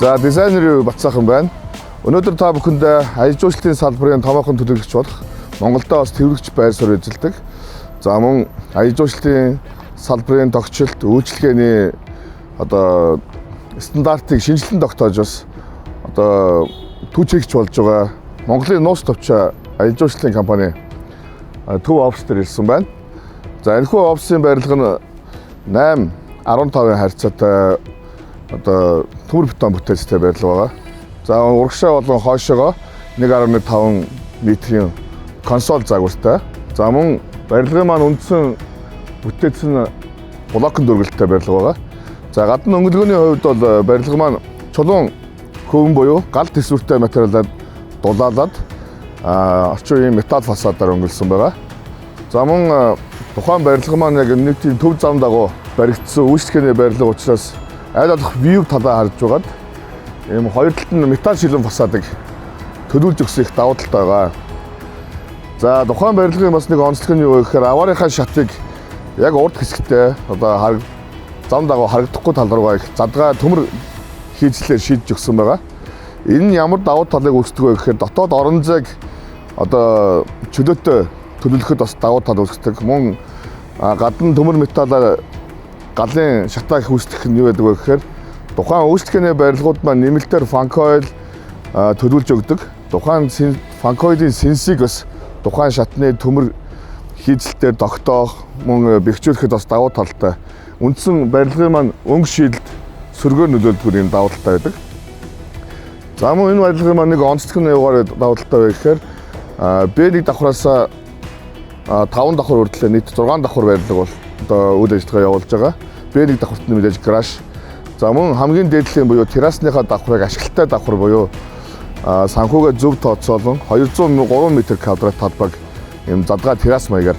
За дизайнер Батцаахан байна. Өнөөдөр та бүхэндээ аяж жуулчлалын салбарын томоохон төлөвлөгч болох Монголдо бас төвлөгч байр суурь эзэлдэг. За мөн аяж жуулчлалын салбарын тогтчлолт, үйлчилгээний стандартыг шинжилэн тогтоож бас түүчигч болж байгаа Монголын нууц товчоо аяж жуулчлалын компани төв офс дээр ирсэн байна. За энэхүү офсын барилга нь 8-15-ын харьцаатай төмөр бетон бүтээлчтэй барилга байгаа. За урагшаа болон хойшоогоо 1.5 метрийн консоль загвартай. За мөн барилгын маань үндсэн бүтээц нь блокн дөрвөлтэй барилга байгаа. За гадна өнгөлгөөний хувьд бол барилга маань чулуун хөвөн буюу гал төсвөртэй материалаар дулаалаад орчин үеийн металл фасадаар өнгөлсөн байгаа. За мөн тухайн барилга маань яг нэг тийм төв зам дагуу баригдсан үйлчлэгээний барилга учраас аль болох вью талаа харж байгаад ийм хоёр талд нь металл шилэн фасадыг төлөвлөж өгсөн их давуу талтай байгаа. За тухайн барилгын бас нэг онцлог нь юу вэ гэхээр аваарынхаа шатыг яг урд хэсэгтээ зам дагуу харагдахгүй тал руугаа их задгаа төмөр хийжлээр шийдэж өгсөн байгаа. Энэ нь ямар давуу талыг үүсдэг вэ гэхээр дотоод орон зайг чөлөөтэй төлөвлөхөд бас давуу тал үүсдэг. Мөн гадна төмөр металлаар галын шатаа их үүсдэх нь юу байдаг вэ гэхээр тухайн үйлчлэгээний барилгууд маань нэмэлтээр фанкойл төлөвлөж өгдөг. Тухайн фанкойлын сенсийг бас тухайн шатны төмөр хийцэлтээр тогтоох, мөн бэхжүүлэхэд бас давуу талтай. Үндсэн барилгын маань өнгө шийдэлд сөргөөр нөлөөлдөг юм давуу талтай байдаг. За мөн энэ барилгын маань нэг онцлог нь юугаар давуу талтай вэ гэхээр B1 давхраас 5 давхар хүртэл нийт 6 давхар барилга бол үйл ажиллагаа явуулж байгаа. B1 давхарт нь мэдээж гараж. За мөн хамгийн дээдлийн буюу террасныхаа давхрыг ашигладаг давхар буюу санхүүгээ зөв тооцоолон 203 м квадрат талбайг юм задгаа террас маягаар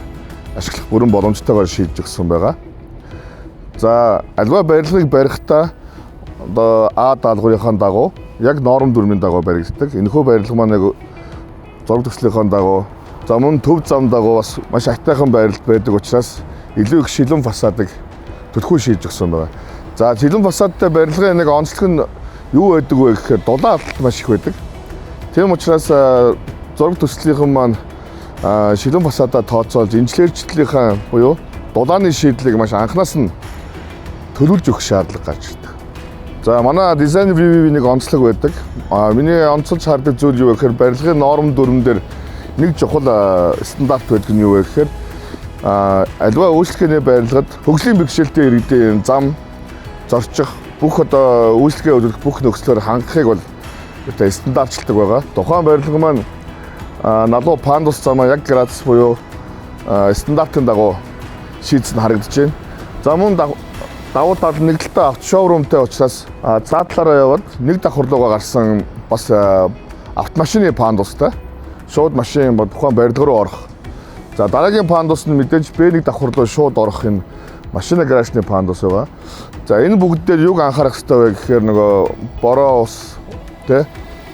ашиглах бүрэн боломжтойгоор шийдэж өгсөн байгаа. За альва барилгыг барихдаа А даалгаврынхаа дагуу яг норм дүрмийн дагуу баригддаг. Энэхүү барилга маань зураг төслийнхаа дагуу за мөн төв зам дагуу бас маш айтайхан байрлал байдаг учраас илүү их шилэн фасадыг төлхөө шийдэж өгсөн байгаа. За шилэн фасадтай барилгын нэг онцлог нь юу байдаг вэ гэхээр дулаан алт маш их байдаг. Тийм учраас зураг төслийнхэн маань шилэн фасадаа тооцоолж инженерчлэлийнхаа буюу дулааны шийдлийг маш анханаас нь төлөвлөж өгөх шаардлага гарч ирдэг. За манай дизайн ревью нэг онцлог байдаг. Миний онцолж хардаг зүйл юу вэ гэхээр барилгын норм дүрмэн дээр нэг чухал стандарт байдаг нь юу вэ гэхээр альва үйлчлэгээний барилгад хөгжлийн бэрхшээлтэй иргэдийн зам зорчих бүх үйлчлэгээ үзүүлэх бүх нөхцлөөр хангахыг бол стандартчилдаг байгаа. Тухайн барилга маань налуу пандус замаа яг градус буюу стандартын дагуу шийдсэн харагдаж байна. За мөн давуу тал нэг талтай автошоурумтай учраас цаатлаараа яваад нэг давхар руугаа гарсан бас автомашины пандустай шууд машин тухайн барилга руу орох. За дараагийн пандус нь мэдээж B1 давхар руу шууд орох энэ машина гаражны пандус байгаа. За энэ бүгд дээр юг анхаарах хэрэгтэй вэ гэхээр нөгөө бороо ус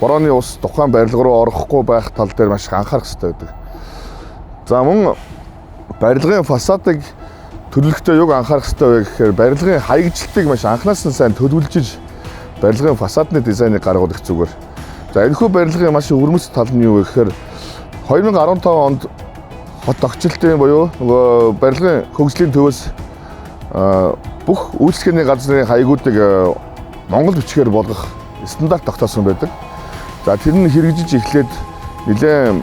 борооны ус тухайн барилга руу орохгүй байх тал дээр маш их анхаарах хэрэгтэй байдаг. За мөн барилгын фасадыг төлөвлөхдөө юг анхаарах хэрэгтэй вэ гэхээр барилгын хаягжилтыг маш анханаас нь сайн төлөвлөж барилгын фасадны дизайныг гаргуулах зүгээр. За энэхүү барилгын маш өвөрмөц тал нь юу вэ гэхээр 2015 онд хот тогтчлтын буюу нөгөө барилгын хөгжлийн төвөөс бүх үйлчлэгээний газрын хаягуудыг Монгол бичгээр болгох стандарт тогтоосон байдаг. За тэр нь хэрэгжиж эхлээд нэлээд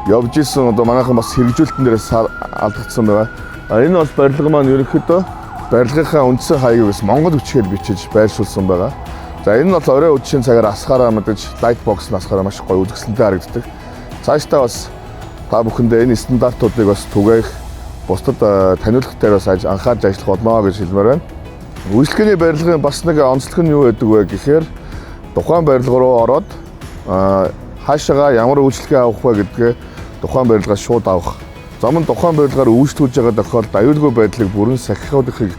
явж исэн манайхан бас хэрэгжүүлэлтэн дээрээс алдагдсан байгаа. Энэ бол барилга маань ерөнхийдөө барилгынхаа үндсэн хаягийг бас Монгол бичгээр бичиж байршуулсан байгаа. За энэ нь бол орой үдшийн цагаар асахаараа мэдээж лайт бокс насахаараа маш гоё үзэсгэлэнтэй харагддаг. Цаашдаа бас та бүхэндээ энэ стандартуудыг бас түгээх, бусдад таниулах дээр бас анхаарч ажиллах болно гэж хэлмээр байна. Үйлчлэгээний барилгын бас нэг онцлог нь юу байдаг вэ гэхээр тухайн барилга руу ороод хаашаага ямар үйлчлэгээ авах вэ гэдгээ тухайн барилгаас шууд авах. За мөн тухайн барилгаар үйлчлүүлж байгаа тохиолдолд аюулгүй байдлыг бүрэн сахихуудыг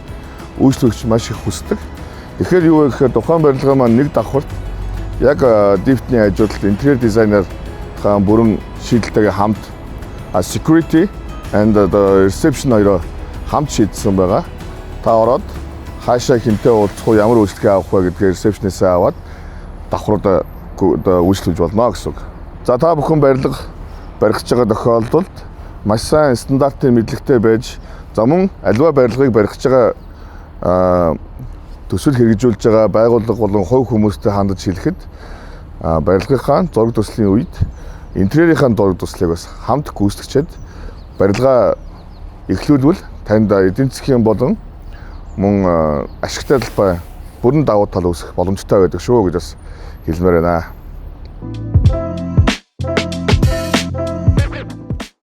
үйлчлүүлэгч маш их хүсдэг. Тэгэхээр юу вэ гэхээр тухайн барилга маань нэг давхарт яг дифтний ажилтнууд интерьер дизайнер бүрэн шийдэлтэйгээ хамт security and reception хоёроо хамт шийдсэн байгаа. Та ороод хаашаа хинтээ уулзах уу, ямар үйлчлэгээ авах вэ гэдгээр ресепшнээс аваад давхруудаа үйлчлүүлж болно гэсэн үг. За та бүхэн барилга барих гэж байгаа тохиолдолд маш сайн стандартын мэдлэгтэй байж за мөн аливаа барилгыг барих гэж байгаа төсөл хэрэгжүүлж байгаа байгууллага болон хувь хүмүүстэй хандаж хэлэхэд барилгынхаа зураг төслийн үед интерьерийнхаа зураг төслийг бас хамт гүйцэтгэжээд барилгаа эхлүүлвэл танд эдийн засгийн болон мөн ашигтай талбай бүрэн давуу тал үүсэх боломжтой байдаг шүү гэж бас хэлмээр байна.